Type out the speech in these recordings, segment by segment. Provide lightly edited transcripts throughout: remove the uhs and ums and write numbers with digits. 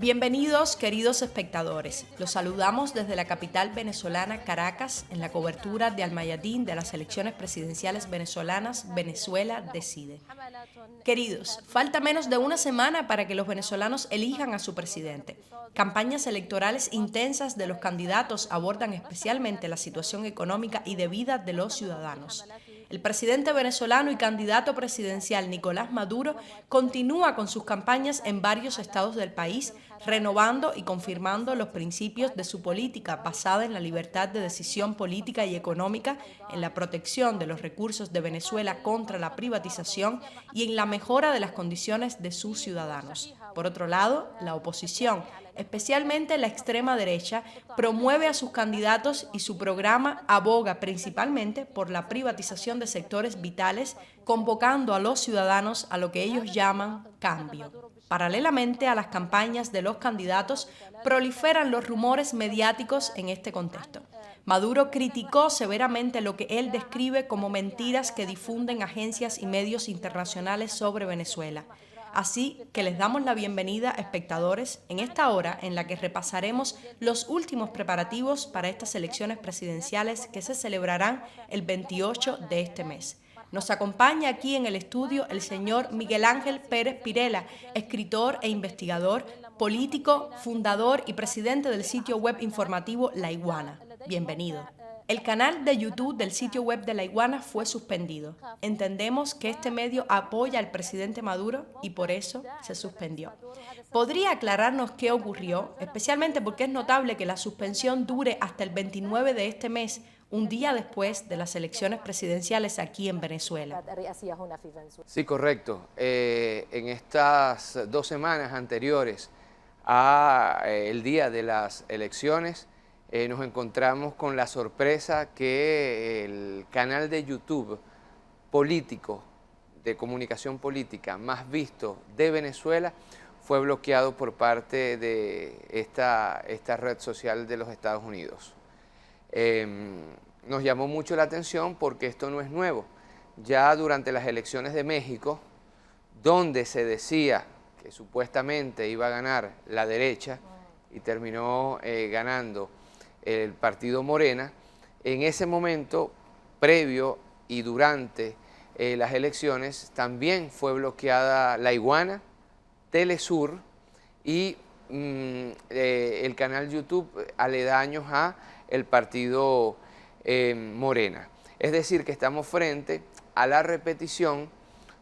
Bienvenidos, queridos espectadores. Los saludamos desde la capital venezolana, Caracas, en la cobertura de Almayadín de las elecciones presidenciales venezolanas. Venezuela decide. Queridos, falta menos de una semana para que los venezolanos elijan a su presidente. Campañas electorales intensas de los candidatos abordan especialmente la situación económica y de vida de los ciudadanos. El presidente venezolano y candidato presidencial Nicolás Maduro continúa con sus campañas en varios estados del país, renovando y confirmando los principios de su política basada en la libertad de decisión política y económica, en la protección de los recursos de Venezuela contra la privatización y en la mejora de las condiciones de sus ciudadanos. Por otro lado, la oposición, especialmente la extrema derecha, promueve a sus candidatos y su programa aboga principalmente por la privatización de sectores vitales, convocando a los ciudadanos a lo que ellos llaman cambio. Paralelamente a las campañas de los candidatos, proliferan los rumores mediáticos en este contexto. Maduro criticó severamente lo que él describe como mentiras que difunden agencias y medios internacionales sobre Venezuela. Así que les damos la bienvenida, espectadores, en esta hora en la que repasaremos los últimos preparativos para estas elecciones presidenciales que se celebrarán el 28 de este mes. Nos acompaña aquí en el estudio el señor Miguel Ángel Pérez Pirela, escritor e investigador, político, fundador y presidente del sitio web informativo La Iguana. Bienvenido. El canal de YouTube del sitio web de La Iguana fue suspendido. Entendemos que este medio apoya al presidente Maduro y por eso se suspendió. ¿Podría aclararnos qué ocurrió? Especialmente porque es notable que la suspensión dure hasta el 29 de este mes, un día después de las elecciones presidenciales aquí en Venezuela. Sí, correcto. En estas 2 semanas anteriores al día de las elecciones, nos encontramos con la sorpresa que el canal de YouTube político, de comunicación política más visto de Venezuela, fue bloqueado por parte de esta red social de los Estados Unidos. Nos llamó mucho la atención porque esto no es nuevo. Ya durante las elecciones de México, donde se decía que supuestamente iba a ganar la derecha y terminó ganando el partido Morena, en ese momento, previo y durante las elecciones, también fue bloqueada La Iguana, Telesur y el canal YouTube aledaños a el partido Morena. Es decir, que estamos frente a la repetición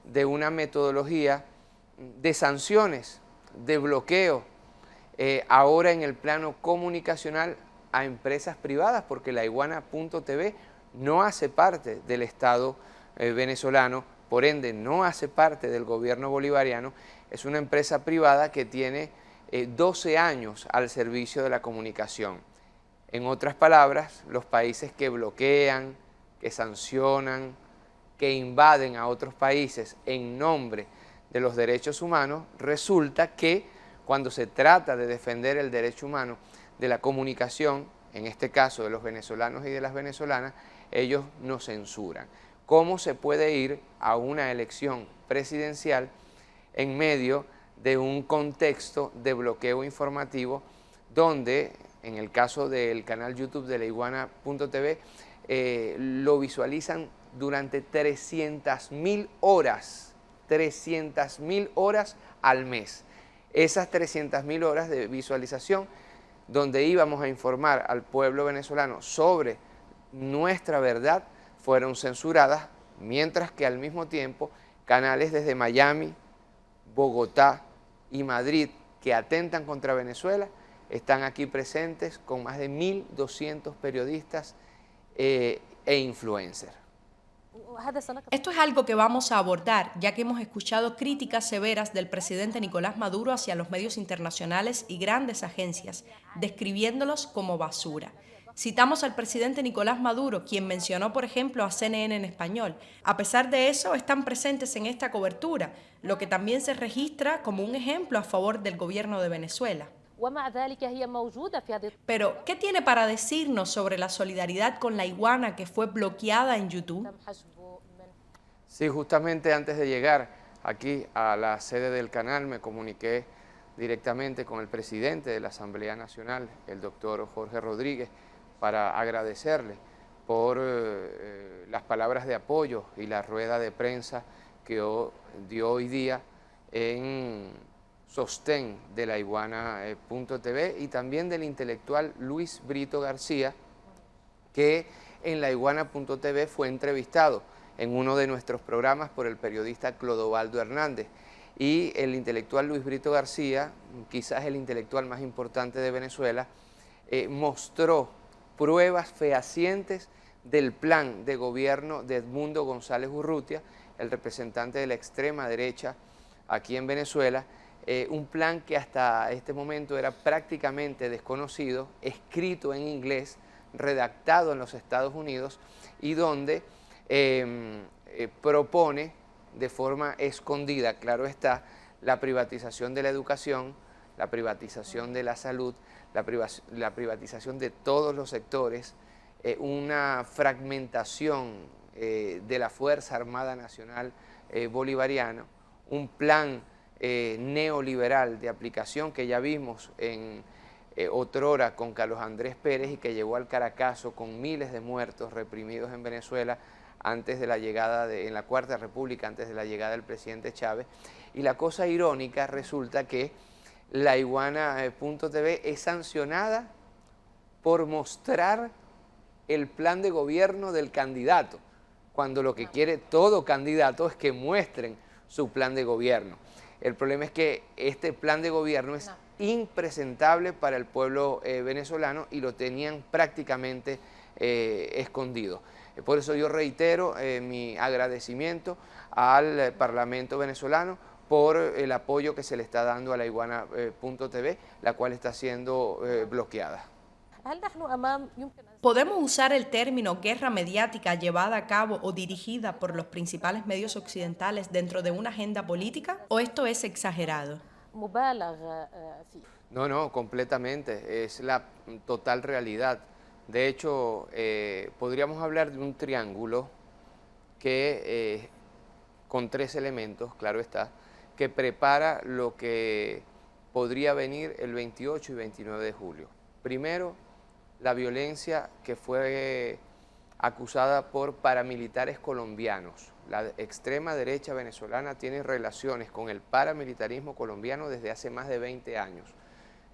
de una metodología de sanciones, de bloqueo, ahora en el plano comunicacional a empresas privadas, porque La Iguana.tv no hace parte del Estado venezolano, por ende no hace parte del gobierno bolivariano, es una empresa privada que tiene 12 años al servicio de la comunicación. En otras palabras, los países que bloquean, que sancionan, que invaden a otros países en nombre de los derechos humanos, resulta que cuando se trata de defender el derecho humano de la comunicación, en este caso de los venezolanos y de las venezolanas, ellos nos censuran. ¿Cómo se puede ir a una elección presidencial en medio de un contexto de bloqueo informativo donde, en el caso del canal YouTube de laiguana.tv, lo visualizan durante 300.000 horas, 300.000 horas al mes? Esas 300.000 horas de visualización donde íbamos a informar al pueblo venezolano sobre nuestra verdad fueron censuradas, mientras que al mismo tiempo canales desde Miami, Bogotá y Madrid que atentan contra Venezuela están aquí presentes con más de 1.200 periodistas e influencers. Esto es algo que vamos a abordar, ya que hemos escuchado críticas severas del presidente Nicolás Maduro hacia los medios internacionales y grandes agencias, describiéndolos como basura. Citamos al presidente Nicolás Maduro, quien mencionó, por ejemplo, a CNN en español. A pesar de eso, están presentes en esta cobertura, lo que también se registra como un ejemplo a favor del gobierno de Venezuela. Pero, ¿qué tiene para decirnos sobre la solidaridad con La Iguana que fue bloqueada en YouTube? Sí, justamente antes de llegar aquí a la sede del canal me comuniqué directamente con el presidente de la Asamblea Nacional, el doctor Jorge Rodríguez, para agradecerle por las palabras de apoyo y la rueda de prensa que dio hoy día en sostén de la Iguana.tv y también del intelectual Luis Brito García, que en la Iguana.tv fue entrevistado en uno de nuestros programas por el periodista Clodovaldo Hernández. Y el intelectual Luis Brito García, quizás el intelectual más importante de Venezuela, mostró pruebas fehacientes del plan de gobierno de Edmundo González Urrutia, el representante de la extrema derecha aquí en Venezuela, un plan que hasta este momento era prácticamente desconocido, escrito en inglés, redactado en los Estados Unidos y donde propone de forma escondida, claro está, la privatización de la educación, la privatización de la salud, la privatización de todos los sectores, una fragmentación de la Fuerza Armada Nacional Bolivariana, un plan neoliberal de aplicación que ya vimos en otrora con Carlos Andrés Pérez y que llevó al Caracazo con miles de muertos reprimidos en Venezuela antes de la llegada, en la Cuarta República, antes de la llegada del presidente Chávez. Y la cosa irónica resulta que la Iguana.tv es sancionada por mostrar el plan de gobierno del candidato, cuando lo que quiere todo candidato es que muestren su plan de gobierno. El problema es que este plan de gobierno es impresentable para el pueblo venezolano y lo tenían prácticamente escondido. Por eso yo reitero mi agradecimiento al Parlamento venezolano por el apoyo que se le está dando a la Iguana.tv, la cual está siendo bloqueada. ¿Podemos usar el término guerra mediática llevada a cabo o dirigida por los principales medios occidentales dentro de una agenda política? ¿O esto es exagerado? No, completamente. Es la total realidad. De hecho, podríamos hablar de un triángulo que, con 3 elementos, claro está, que prepara lo que podría venir el 28 y 29 de julio. Primero, la violencia que fue acusada por paramilitares colombianos. La extrema derecha venezolana tiene relaciones con el paramilitarismo colombiano desde hace más de 20 años.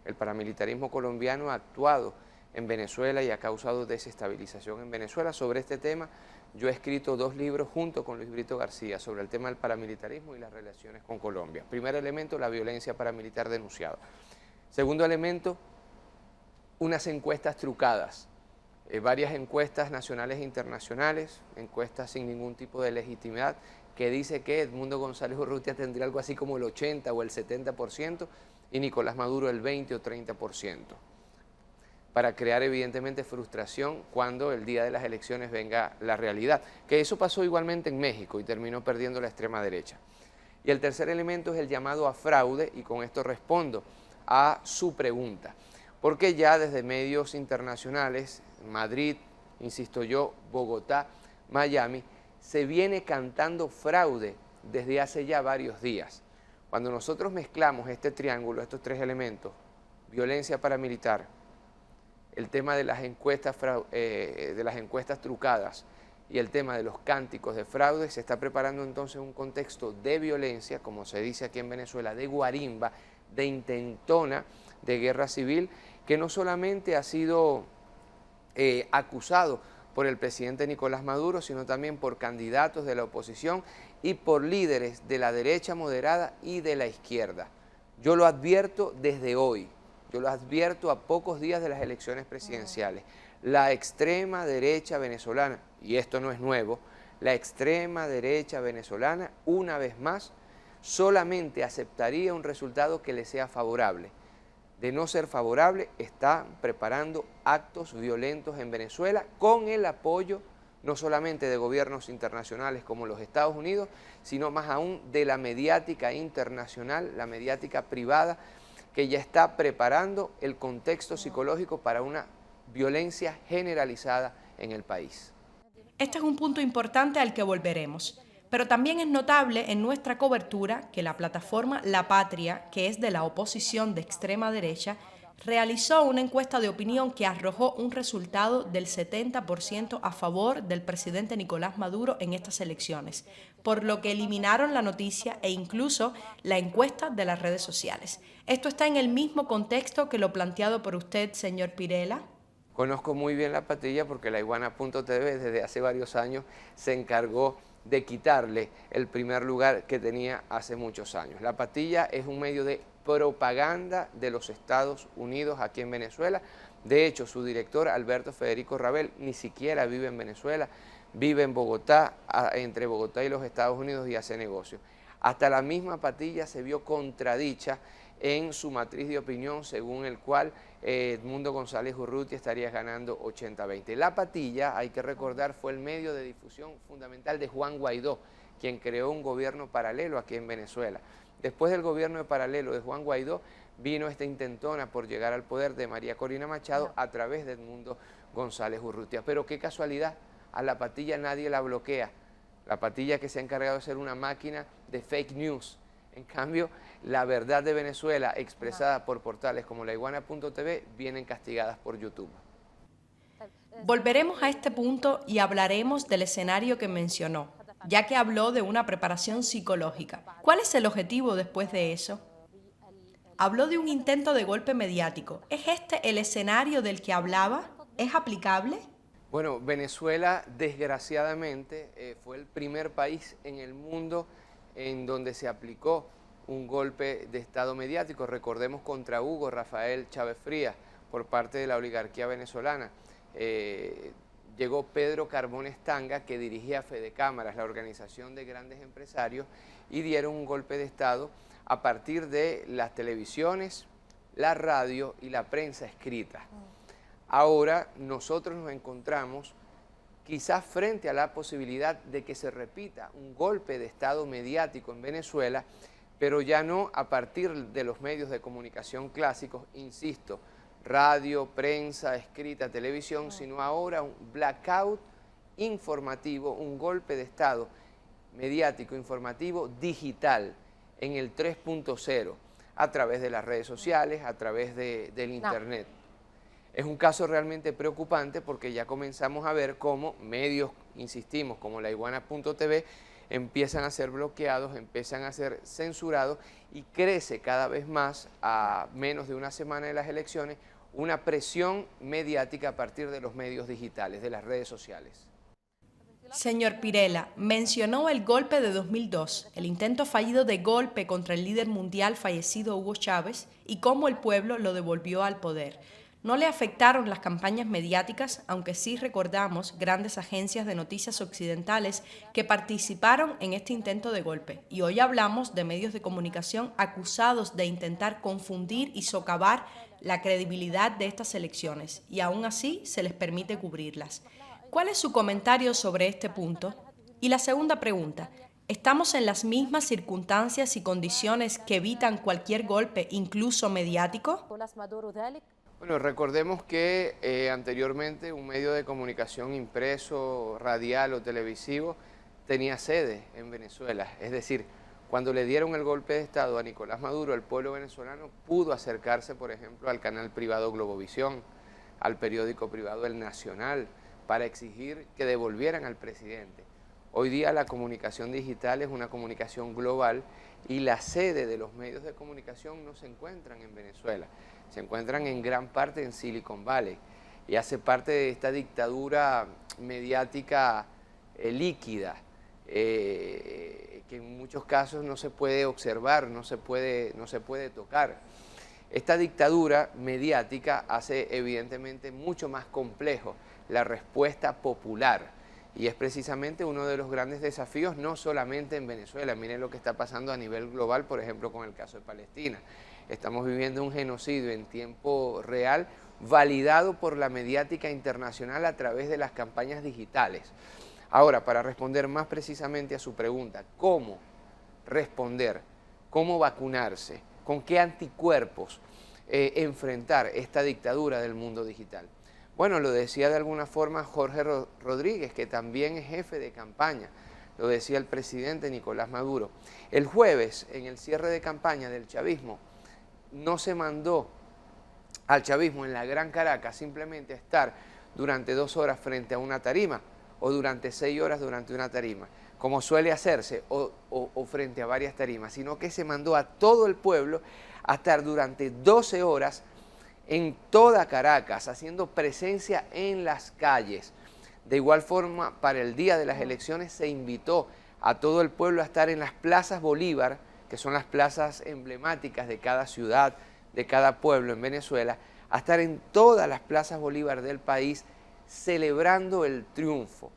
El paramilitarismo colombiano ha actuado en Venezuela y ha causado desestabilización en Venezuela. Sobre este tema, yo he escrito 2 libros junto con Luis Brito García sobre el tema del paramilitarismo y las relaciones con Colombia. Primer elemento, la violencia paramilitar denunciada. Segundo elemento, unas encuestas trucadas, varias encuestas nacionales e internacionales, encuestas sin ningún tipo de legitimidad, que dice que Edmundo González Urrutia tendría algo así como el 80 o el 70% y Nicolás Maduro el 20 o 30%, para crear evidentemente frustración cuando el día de las elecciones venga la realidad, que eso pasó igualmente en México y terminó perdiendo la extrema derecha. Y el tercer elemento es el llamado a fraude, y con esto respondo a su pregunta. Porque ya desde medios internacionales, Madrid, insisto yo, Bogotá, Miami, se viene cantando fraude desde hace ya varios días. Cuando nosotros mezclamos este triángulo, estos 3 elementos, violencia paramilitar, el tema de las encuestas trucadas y el tema de los cánticos de fraude, se está preparando entonces un contexto de violencia, como se dice aquí en Venezuela, de guarimba, de intentona, de guerra civil, que no solamente ha sido acusado por el presidente Nicolás Maduro, sino también por candidatos de la oposición y por líderes de la derecha moderada y de la izquierda. Yo lo advierto desde hoy, yo lo advierto a pocos días de las elecciones presidenciales. La extrema derecha venezolana, y esto no es nuevo, la extrema derecha venezolana, una vez más, solamente aceptaría un resultado que le sea favorable. De no ser favorable, está preparando actos violentos en Venezuela con el apoyo no solamente de gobiernos internacionales como los Estados Unidos, sino más aún de la mediática internacional, la mediática privada, que ya está preparando el contexto psicológico para una violencia generalizada en el país. Este es un punto importante al que volveremos. Pero también es notable en nuestra cobertura que la plataforma La Patria, que es de la oposición de extrema derecha, realizó una encuesta de opinión que arrojó un resultado del 70% a favor del presidente Nicolás Maduro en estas elecciones, por lo que eliminaron la noticia e incluso la encuesta de las redes sociales. ¿Esto está en el mismo contexto que lo planteado por usted, señor Pirela? Conozco muy bien La Patilla porque la Iguana.tv desde hace varios años se encargó de quitarle el primer lugar que tenía hace muchos años. La Patilla es un medio de propaganda de los Estados Unidos aquí en Venezuela. De hecho, su director, Alberto Federico Rabel, ni siquiera vive en Venezuela, vive en Bogotá, entre Bogotá y los Estados Unidos, y hace negocio. Hasta la misma Patilla se vio contradicha en su matriz de opinión, según el cual Edmundo González Urrutia estaría ganando 80-20. La Patilla, hay que recordar, fue el medio de difusión fundamental de Juan Guaidó, quien creó un gobierno paralelo aquí en Venezuela. Después del gobierno paralelo de Juan Guaidó, vino esta intentona por llegar al poder de María Corina Machado a través de Edmundo González Urrutia. Pero qué casualidad, a La Patilla nadie la bloquea. La Patilla que se ha encargado de ser una máquina de fake news. En cambio, la verdad de Venezuela expresada por portales como la Iguana.tv vienen castigadas por YouTube. Volveremos a este punto y hablaremos del escenario que mencionó, ya que habló de una preparación psicológica. ¿Cuál es el objetivo después de eso? Habló de un intento de golpe mediático. ¿Es este el escenario del que hablaba? ¿Es aplicable? Bueno, Venezuela, desgraciadamente, fue el primer país en el mundo en donde se aplicó un golpe de Estado mediático. Recordemos contra Hugo Rafael Chávez Frías por parte de la oligarquía venezolana. Llegó Pedro Carbones Tanga, que dirigía Fede Cámaras, la organización de grandes empresarios, y dieron un golpe de Estado a partir de las televisiones, la radio y la prensa escrita. Ahora nosotros nos encontramos quizás frente a la posibilidad de que se repita un golpe de Estado mediático en Venezuela, pero ya no a partir de los medios de comunicación clásicos, insisto, radio, prensa, escrita, televisión, sino ahora un blackout informativo, un golpe de Estado mediático, informativo, digital, en el 3.0, a través de las redes sociales, a través del Internet. Es un caso realmente preocupante porque ya comenzamos a ver cómo medios, insistimos, como la Iguana.tv, empiezan a ser bloqueados, empiezan a ser censurados y crece cada vez más, a menos de una semana de las elecciones, una presión mediática a partir de los medios digitales, de las redes sociales. Señor Pirela, mencionó el golpe de 2002, el intento fallido de golpe contra el líder mundial fallecido Hugo Chávez y cómo el pueblo lo devolvió al poder. No le afectaron las campañas mediáticas, aunque sí recordamos grandes agencias de noticias occidentales que participaron en este intento de golpe. Y hoy hablamos de medios de comunicación acusados de intentar confundir y socavar la credibilidad de estas elecciones, y aún así se les permite cubrirlas. ¿Cuál es su comentario sobre este punto? Y la segunda pregunta, ¿estamos en las mismas circunstancias y condiciones que evitan cualquier golpe, incluso mediático? Bueno, recordemos que anteriormente un medio de comunicación impreso, radial o televisivo tenía sede en Venezuela. Es decir, cuando le dieron el golpe de Estado a Nicolás Maduro, el pueblo venezolano pudo acercarse, por ejemplo, al canal privado Globovisión, al periódico privado El Nacional, para exigir que devolvieran al presidente. Hoy día la comunicación digital es una comunicación global y la sede de los medios de comunicación no se encuentran en Venezuela, se encuentran en gran parte en Silicon Valley y hace parte de esta dictadura mediática líquida, que en muchos casos no se puede observar, no se puede tocar. Esta dictadura mediática hace evidentemente mucho más complejo la respuesta popular y es precisamente uno de los grandes desafíos, no solamente en Venezuela. Miren lo que está pasando a nivel global, por ejemplo, con el caso de Palestina. Estamos viviendo un genocidio en tiempo real, validado por la mediática internacional a través de las campañas digitales. Ahora, para responder más precisamente a su pregunta, ¿cómo responder? ¿Cómo vacunarse? ¿Con qué anticuerpos enfrentar esta dictadura del mundo digital? Bueno, lo decía de alguna forma Jorge Rodríguez, que también es jefe de campaña. lo decía el presidente Nicolás Maduro. El jueves, en el cierre de campaña del chavismo, no se mandó al chavismo en la Gran Caracas simplemente estar durante 2 horas frente a una tarima o durante 6 horas durante una tarima, como suele hacerse, o frente a varias tarimas, sino que se mandó a todo el pueblo a estar durante 12 horas en toda Caracas, haciendo presencia en las calles. De igual forma, para el día de las elecciones se invitó a todo el pueblo a estar en las plazas Bolívar, que son las plazas emblemáticas de cada ciudad, de cada pueblo en Venezuela, a estar en todas las plazas Bolívar del país celebrando el triunfo.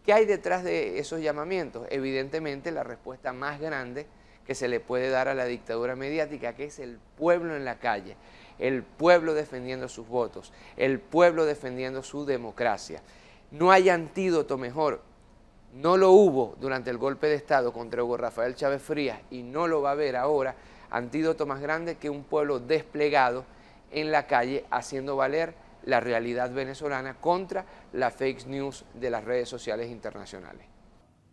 ¿Qué hay detrás de esos llamamientos? Evidentemente la respuesta más grande que se le puede dar a la dictadura mediática, que es el pueblo en la calle, el pueblo defendiendo sus votos, el pueblo defendiendo su democracia. No hay antídoto mejor, no lo hubo durante el golpe de Estado contra Hugo Rafael Chávez Frías y no lo va a haber ahora, antídoto más grande que un pueblo desplegado en la calle haciendo valer la realidad venezolana contra la fake news de las redes sociales internacionales.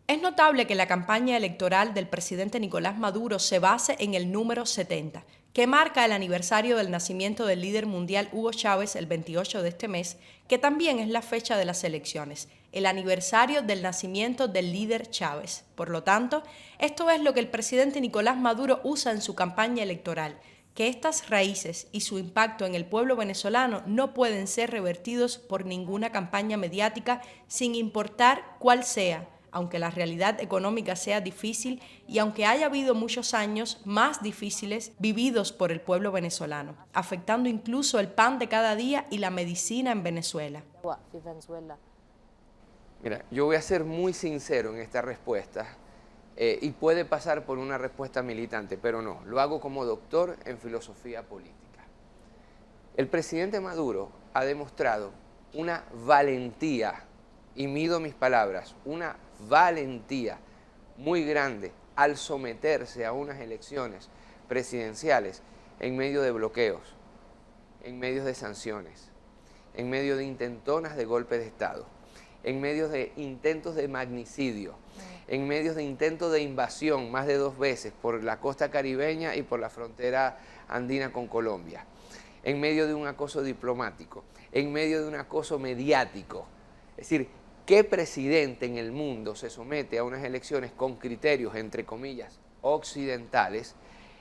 Es notable que la campaña electoral del presidente Nicolás Maduro se base en el número 70, que marca el aniversario del nacimiento del líder mundial Hugo Chávez el 28 de este mes, que también es la fecha de las elecciones, el aniversario del nacimiento del líder Chávez. Por lo tanto, esto es lo que el presidente Nicolás Maduro usa en su campaña electoral, que estas raíces y su impacto en el pueblo venezolano no pueden ser revertidos por ninguna campaña mediática sin importar cuál sea, aunque la realidad económica sea difícil y aunque haya habido muchos años más difíciles vividos por el pueblo venezolano, afectando incluso el pan de cada día y la medicina en Venezuela. Mira, yo voy a ser muy sincero en esta respuesta y puede pasar por una respuesta militante, pero no, lo hago como doctor en filosofía política. El presidente Maduro ha demostrado una valentía, y mido mis palabras, una valentía muy grande al someterse a unas elecciones presidenciales en medio de bloqueos, en medio de sanciones, en medio de intentonas de golpe de Estado, en medio de intentos de magnicidio, en medio de intentos de invasión más de 2 veces por la costa caribeña y por la frontera andina con Colombia, en medio de un acoso diplomático, en medio de un acoso mediático. Es decir, ¿qué presidente en el mundo se somete a unas elecciones con criterios, entre comillas, occidentales,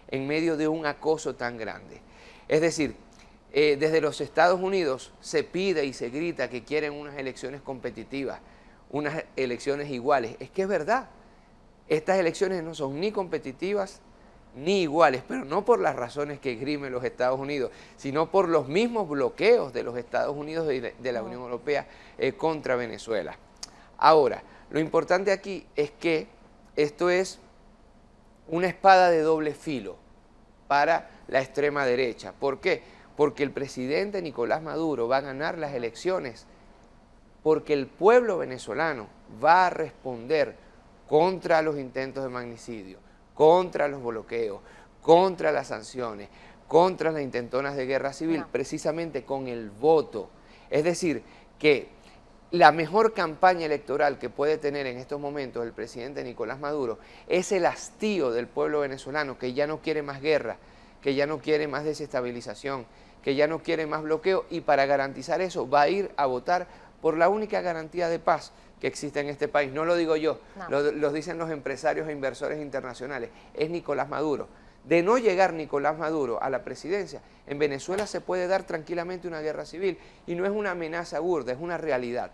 en medio de un acoso tan grande? Es decir, desde los Estados Unidos se pide y se grita que quieren unas elecciones competitivas, unas elecciones iguales. Es que es verdad, estas elecciones no son ni competitivas ni iguales, pero no por las razones que esgrimen los Estados Unidos, sino por los mismos bloqueos de los Estados Unidos y de la Unión Europea contra Venezuela. Ahora, lo importante aquí es que esto es una espada de doble filo para la extrema derecha. ¿Por qué? Porque el presidente Nicolás Maduro va a ganar las elecciones porque el pueblo venezolano va a responder contra los intentos de magnicidio, contra los bloqueos, contra las sanciones, contra las intentonas de guerra civil, precisamente con el voto. Es decir, que la mejor campaña electoral que puede tener en estos momentos el presidente Nicolás Maduro es el hastío del pueblo venezolano que ya no quiere más guerra, que ya no quiere más desestabilización, que ya no quiere más bloqueo, y para garantizar eso va a ir a votar por la única garantía de paz que existe en este país. No lo digo yo, lo dicen los empresarios e inversores internacionales, es Nicolás Maduro. De no llegar Nicolás Maduro a la presidencia, en Venezuela se puede dar tranquilamente una guerra civil, y no es una amenaza burda, es una realidad.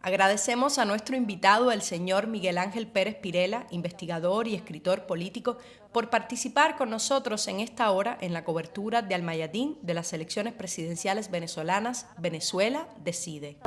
Agradecemos a nuestro invitado, el señor Miguel Ángel Pérez Pirela, investigador y escritor político, por participar con nosotros en esta hora en la cobertura de Almayadín de las elecciones presidenciales venezolanas. Venezuela decide.